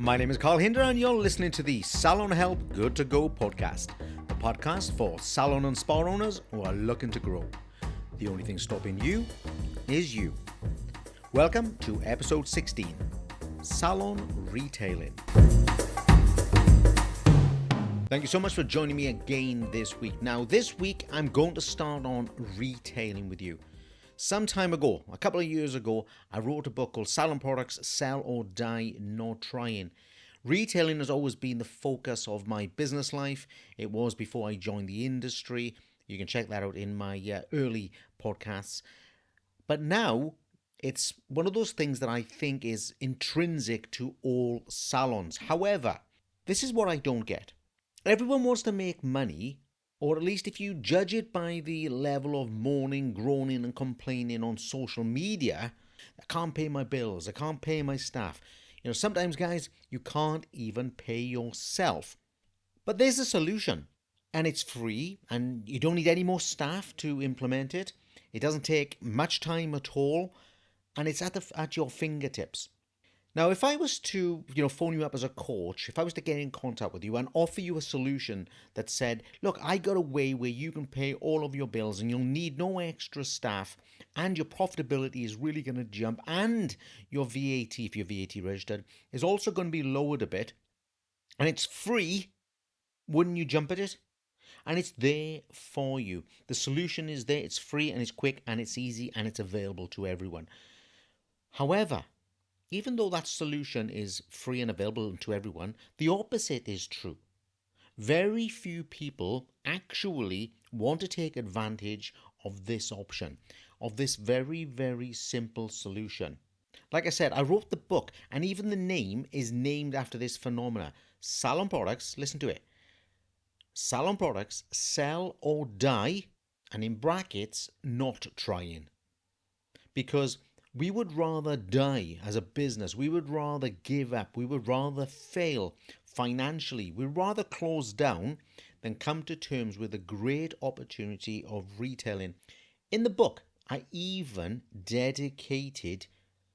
My name is Carl Hinder and you're listening to the Salon Help Good to Go podcast, the podcast for salon and spa owners who are looking to grow. The only thing stopping you is you. Welcome to episode 16, Salon Retailing. Thank you so much for joining me again this week. Now, this week I'm going to start on retailing with you. Some time ago, a couple of years ago, I wrote a book called Salon Products, Sell or Die Not Trying. Retailing has always been the focus of my business life. It was before I joined the industry. You can check that out in my early podcasts. But now, it's one of those things that I think is intrinsic to all salons. However, this is what I don't get. Everyone wants to make money, or at least if you judge it by the level of moaning, groaning and complaining on social media, I can't pay my bills, I can't pay my staff. Sometimes, guys, you can't even pay yourself. But there's a solution, and it's free, and you don't need any more staff to implement it. It doesn't take much time at all, and it's at your fingertips. Now, if I was to, phone you up as a coach, if I was to get in contact with you and offer you a solution that said, look, I got a way where you can pay all of your bills and you'll need no extra staff and your profitability is really going to jump and your VAT, if you're VAT registered, is also going to be lowered a bit and it's free, wouldn't you jump at it? And it's there for you. The solution is there, it's free and it's quick and it's easy and it's available to everyone. However, even though that solution is free and available to everyone, the opposite is true. Very few people actually want to take advantage of this option, of this very, very simple solution. Like I said, I wrote the book, and even the name is named after this phenomena. Salon Products, listen to it. Salon Products, Sell or Die, and in brackets, Not Trying. Because we would rather die as a business. We would rather give up. We would rather fail financially. We'd rather close down than come to terms with the great opportunity of retailing. In the book, I even dedicated,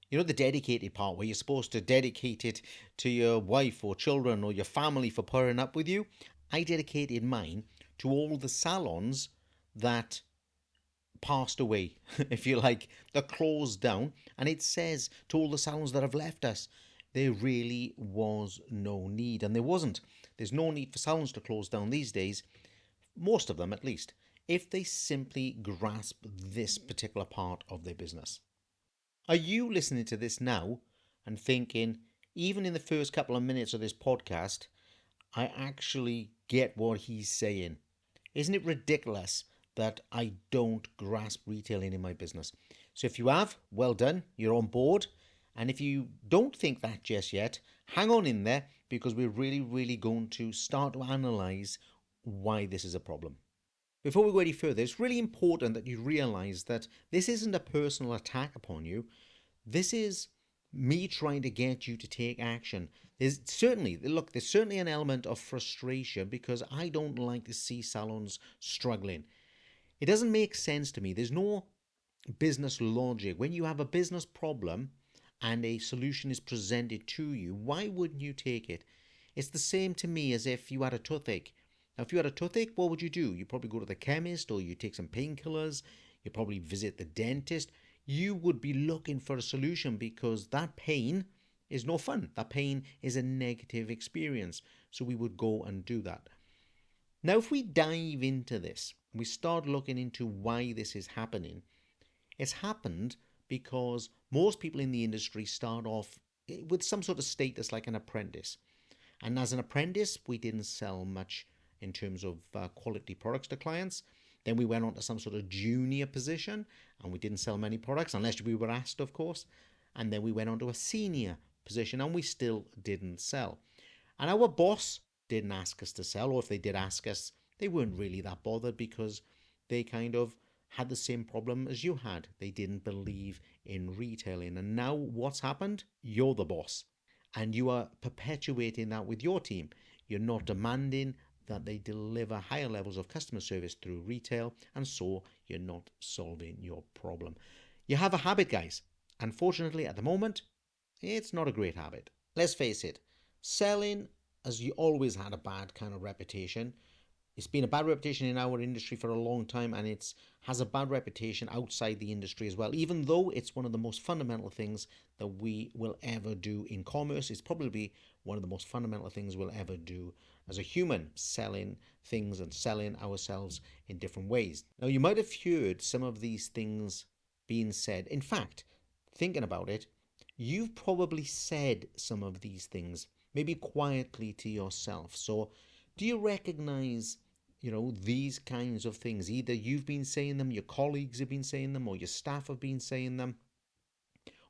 the dedicated part where you're supposed to dedicate it to your wife or children or your family for putting up with you. I dedicated mine to all the salons that passed away, if you like, they're closed down, and it says to all the salons that have left us, there really was no need, and there wasn't. There's no need for salons to close down these days, most of them at least, if they simply grasp this particular part of their business. Are you listening to this now and thinking, even in the first couple of minutes of this podcast, I actually get what he's saying? Isn't it ridiculous that I don't grasp retailing in my business? So if you have, well done, you're on board. And if you don't think that just yet, hang on in there, because we're really going to start to analyze why this is a problem. Before we go any further, it's really important that you realize that this isn't a personal attack upon you. This is me trying to get you to take action. There's certainly an element of frustration because I don't like to see salons struggling. It doesn't make sense to me. There's no business logic. When you have a business problem and a solution is presented to you, why wouldn't you take it? It's the same to me as if you had a toothache. Now, if you had a toothache, what would you do? You probably go to the chemist, or you take some painkillers. You probably visit the dentist. You would be looking for a solution because that pain is no fun. That pain is a negative experience. So we would go and do that. Now, if we dive into this, we start looking into why this is happening. It's happened because most people in the industry start off with some sort of status like an apprentice. And as an apprentice, we didn't sell much in terms of quality products to clients. Then we went on to some sort of junior position and we didn't sell many products unless we were asked, of course. And then we went on to a senior position and we still didn't sell. And our boss didn't ask us to sell, or if they did ask us, they weren't really that bothered because they kind of had the same problem as you had. They didn't believe in retailing. And now what's happened? You're the boss. And you are perpetuating that with your team. You're not demanding that they deliver higher levels of customer service through retail, and so you're not solving your problem. You have a habit, guys. Unfortunately, at the moment, it's not a great habit. Let's face it. Selling has you always had a bad kind of reputation. It's been a bad reputation in our industry for a long time, and it's has a bad reputation outside the industry as well. Even though it's one of the most fundamental things that we will ever do in commerce, it's probably one of the most fundamental things we'll ever do as a human, selling things and selling ourselves in different ways. Now, you might have heard some of these things being said. In fact, thinking about it, you've probably said some of these things, maybe quietly to yourself. So, do you recognize, these kinds of things? Either you've been saying them, your colleagues have been saying them, or your staff have been saying them,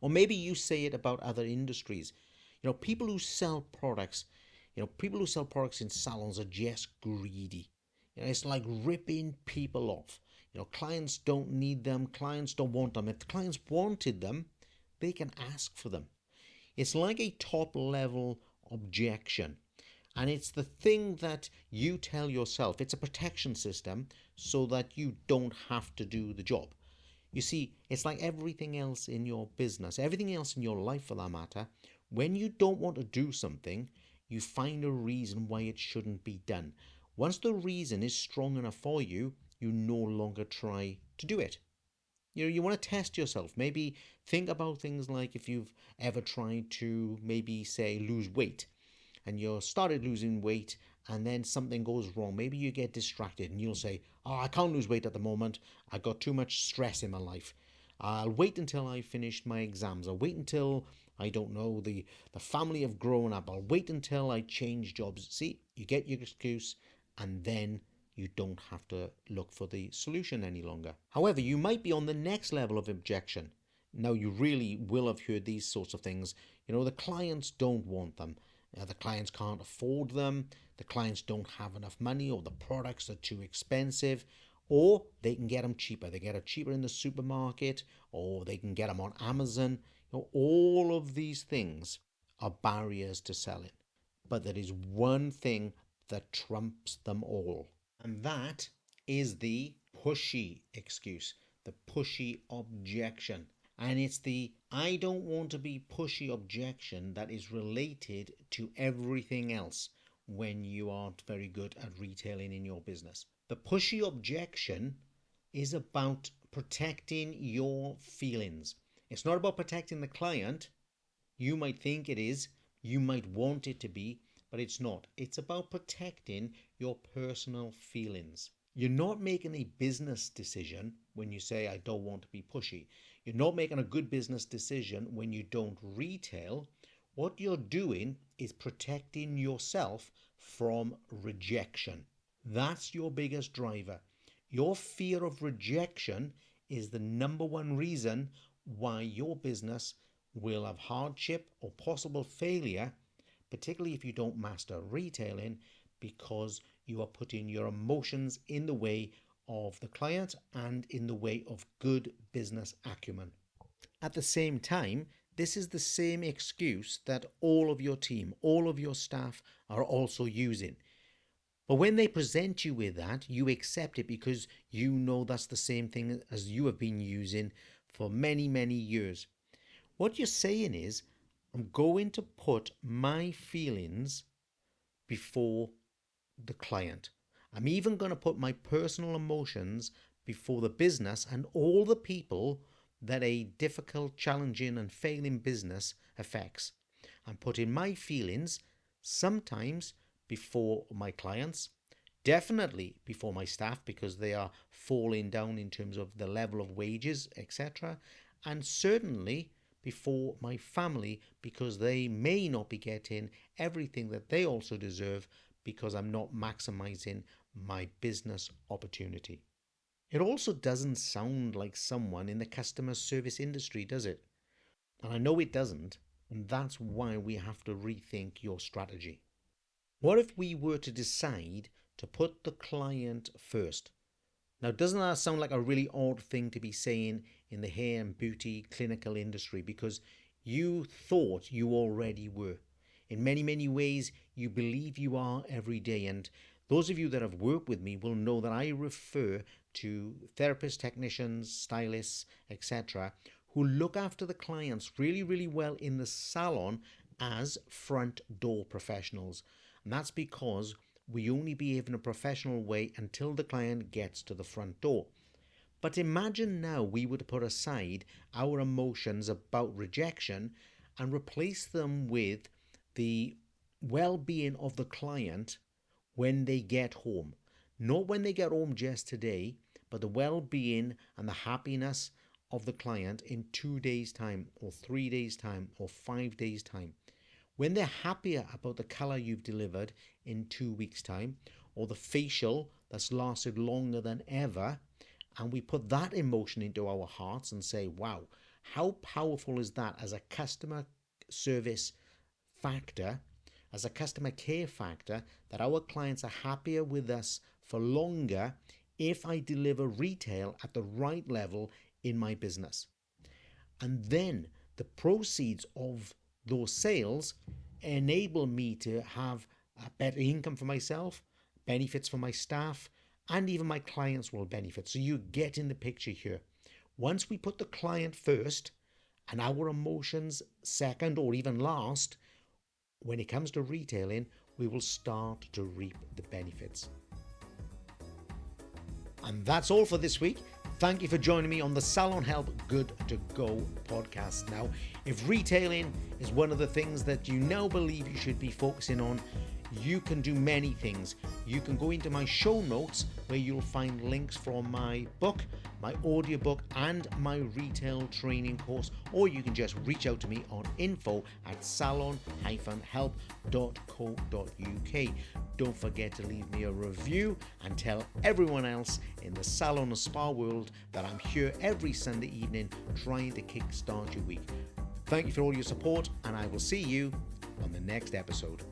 or maybe you say it about other industries. People who sell products, people who sell products in salons are just greedy. It's like ripping people off. Clients don't need them, clients don't want them. If the clients wanted them, they can ask for them. It's like a top level objection. And it's the thing that you tell yourself. It's a protection system so that you don't have to do the job. You see, it's like everything else in your business, everything else in your life for that matter. When you don't want to do something, you find a reason why it shouldn't be done. Once the reason is strong enough for you, you no longer try to do it. You want to test yourself. Maybe think about things like if you've ever tried to maybe say lose weight and you started losing weight and then something goes wrong. Maybe you get distracted and you'll say, "Oh, I can't lose weight at the moment. I got too much stress in my life. I'll wait until I finish my exams. I'll wait until I don't know the family have grown up. I'll wait until I change jobs." See, you get your excuse and then you don't have to look for the solution any longer. However, you might be on the next level of objection. Now, you really will have heard these sorts of things. The clients don't want them. The clients can't afford them. The clients don't have enough money, or the products are too expensive, or they can get them cheaper. They get it cheaper in the supermarket, or they can get them on Amazon. All of these things are barriers to selling. But there is one thing that trumps them all. And that is the pushy excuse, the pushy objection. And it's the "I don't want to be pushy" objection that is related to everything else when you aren't very good at retailing in your business. The pushy objection is about protecting your feelings. It's not about protecting the client. You might think it is, you might want it to be, but it's not. It's about protecting your personal feelings. You're not making a business decision when you say, "I don't want to be pushy." You're not making a good business decision when you don't retail. What you're doing is protecting yourself from rejection. That's your biggest driver. Your fear of rejection is the number one reason why your business will have hardship or possible failure, particularly if you don't master retailing, because you are putting your emotions in the way of the client and in the way of good business acumen. At the same time, this is the same excuse that all of your team, all of your staff are also using. But when they present you with that, you accept it because you know that's the same thing as you have been using for many, many years. What you're saying is, "I'm going to put my feelings before the client. I'm even going to put my personal emotions before the business and all the people that a difficult, challenging, and failing business affects. I'm putting my feelings sometimes before my clients, definitely before my staff because they are falling down in terms of the level of wages, etc. And certainly before my family because they may not be getting everything that they also deserve because I'm not maximizing my business opportunity." It also doesn't sound like someone in the customer service industry, does it? And I know it doesn't, and that's why we have to rethink your strategy. What if we were to decide to put the client first? Now, doesn't that sound like a really odd thing to be saying in the hair and beauty clinical industry because you thought you already were? In many, many ways, you believe you are every day. And those of you that have worked with me will know that I refer to therapists, technicians, stylists, etc., who look after the clients really, really well in the salon as front door professionals. And that's because we only behave in a professional way until the client gets to the front door. But imagine now we would put aside our emotions about rejection and replace them with the well-being of the client when they get home. Not when they get home just today, but the well-being and the happiness of the client in 2 days' time, or 3 days' time, or 5 days' time. When they're happier about the color you've delivered in 2 weeks' time, or the facial that's lasted longer than ever, and we put that emotion into our hearts and say, wow, how powerful is that as a customer service factor, as a customer care factor, that our clients are happier with us for longer if I deliver retail at the right level in my business. And then the proceeds of those sales enable me to have a better income for myself, benefits for my staff, and even my clients will benefit. So you get in the picture here. Once we put the client first and our emotions second or even last, when it comes to retailing, we will start to reap the benefits. And that's all for this week. Thank you for joining me on the Salon Help Good to Go podcast. Now, if retailing is one of the things that you now believe you should be focusing on, you can do many things. You can go into my show notes where you'll find links from my book, my audiobook, and my retail training course, or you can just reach out to me on info@salon-help.co.uk. Don't forget to leave me a review and tell everyone else in the salon and spa world that I'm here every Sunday evening trying to kickstart your week. Thank you for all your support, and I will see you on the next episode.